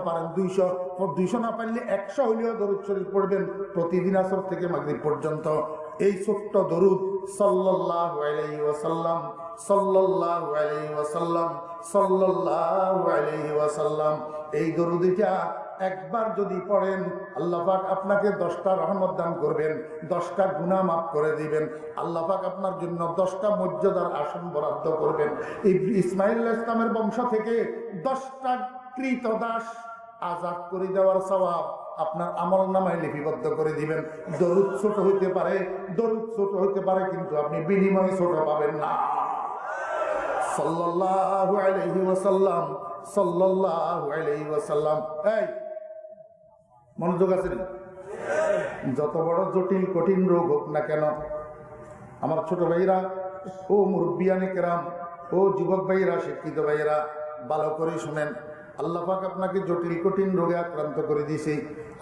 পারেন 200 না পারলে 100 হইলেও দরুদ শরীফ পড়বেন প্রতিদিন আসর থেকে মাগরিব পর্যন্ত। এই ছোট্ট দরুদ সাল্লাল্লাহু আলাইহি ওয়াসাল্লাম, সাল্লাল্লাহু আলাইহি ওয়াসাল্লাম, সাল্লাল্লাহু আলাইহি ওয়াসাল্লাম, এই দরুদটা একবার যদি পড়েন আল্লাহ পাক আপনাকে 10টা রহমত দান করবেন, 10টা গুনাহ মাফ করে দিবেন। আল্লাহ পাক আপনার জন্য 10টা মর্যাদার আসন বরাদ্দ করবেন। ইসমাঈল আলাইহিস সালামের বংশ থেকে 10টা কৃতদাস আজাদ করে দেওয়ার সওয়াব আপনার আমলনামায় লিপিবদ্ধ করে দিবেন। দরুদ ছোট হইতে পারে, কিন্তু আপনি বিনিময়ে ছোট পাবেন না। সাল্লাল্লাহু আলাইহি ওয়াসাল্লাম, সাল্লাল্লাহু আলাইহি ওয়াসাল্লাম। এই মনোযোগ আছে? যত বড় জটিল কঠিন রোগ হোক না কেন, আমার ছোট ভাইরা, ও মুরব্বিয়ানে কেরাম, ও যুবক ভাইরা, শিক্ষিত ভাইরা, ভালো করে শুনেন। আল্লাহ পাক আপনাকে জটিল কঠিন রোগে আক্রান্ত করে দিয়েছে।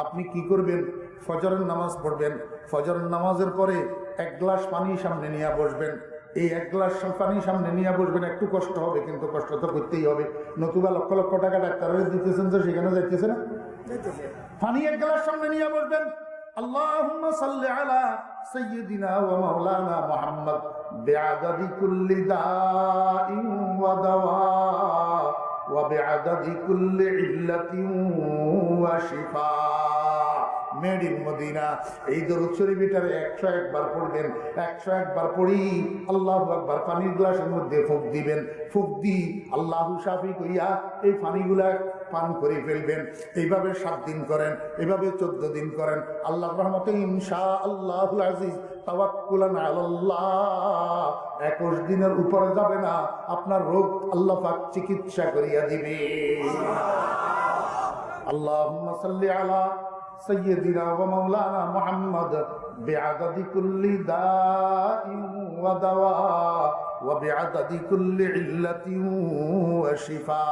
আপনি কি করবেন? ফজরের নামাজ পড়বেন। ফজরের নামাজের পরে 1 গ্লাস পানি সামনে নিয়ে বসবেন। এই 1 গ্লাস পানি সামনে নিয়ে বসবেন। একটু কষ্ট হবে, কিন্তু কষ্ট তো করতেই হবে, নতুবা লক্ষ লক্ষ টাকা ডাক্তারের দিতেছেন তো সেখানে যাইতেছে না। পানি 1 গ্লাস সামনে নিয়ে বসবেন। আল্লাহুম্মা সাল্লি আলা সাইয়্যিদিনা ওয়া মাওলানা মুহাম্মদ বিআদাদি কুল্লি দাইন ওয়া দাওয়া ওয়া বিআদাদি কুল্লি ইল্লাতিন ওয়া শিফা। Made in Madina. এই দরুদ শরীফটারে 101 বার পড়বেন। 101 বার পড়ি আল্লাহু আকবার পানির গ্লাসের মধ্যে ফুঁক দিবেন। ফুঁক দি আল্লাহু শাফি কইয়া এই পানিগুলা পান করে ফেলবেন। এইভাবে 7 দিন করেন, এইভাবে 14 দিন করেন। আল্লাহর রহমতে ইনশাআল্লাহুল আজিজ তাওয়াক্কুলান আলাল্লাহ 21 দিনের উপরে যাবে না, আপনার রোগ আল্লাহ পাক চিকিৎসা করিয়া দিবে। আল্লাহুম্মা সাল্লি আলা সাইয়্যিদিনা ওয়া মাওলানা মুহাম্মদ বিআদাদি কুল্লি দাইন ওয়া দাওয়া ওয়া বিআদাদি কুল্লি ইল্লাতিন ওয়া শিফা।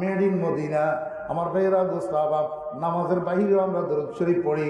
Made in Madina. আমার ভাইরা, দোস্ত, নামাজের বাহিরেও আমরা দরুদ শরীফ পড়ি।